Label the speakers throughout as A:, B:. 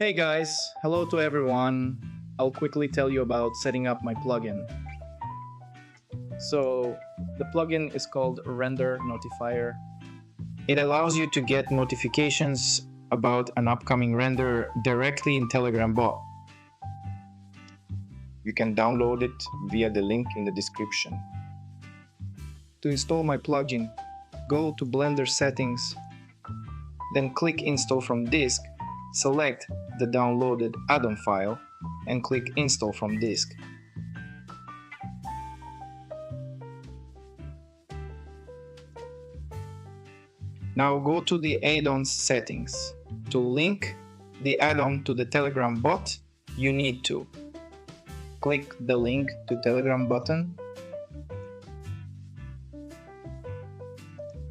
A: Hey guys, hello to everyone. I'll quickly tell you about setting up my plugin. So, the plugin is called Render Notifier. It allows you to get notifications about an upcoming render directly in Telegram bot. You can download it via the link in the description. To install my plugin, go to Blender settings, then click Install from disk, select the downloaded add-on file, and click Install from disk. Now go to the add-ons settings. To link the add-on to the Telegram bot, you need to click the link to Telegram button.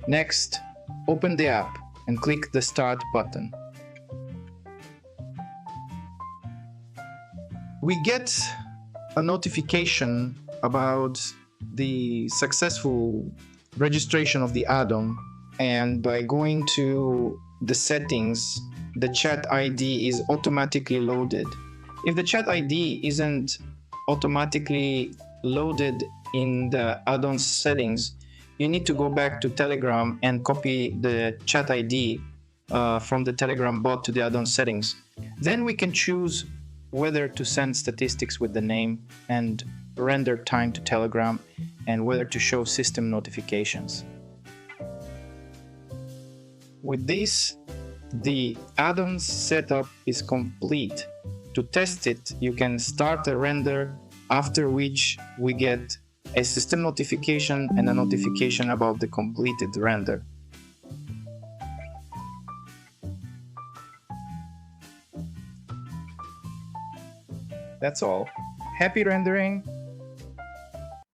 A: Next, open the app and click the Start button. We get a notification about the successful registration of the add-on, and by going to the settings, the chat ID is automatically loaded. If the chat ID isn't automatically loaded in the add-on settings, you need to go back to Telegram and copy the chat ID from the Telegram bot to the add-on settings. Then we can choose whether to send statistics with the name and render time to Telegram, and whether to show system notifications. With this, the add-on setup is complete. To test it, you can start a render, after which we get a system notification and a notification about the completed render. That's all. Happy rendering!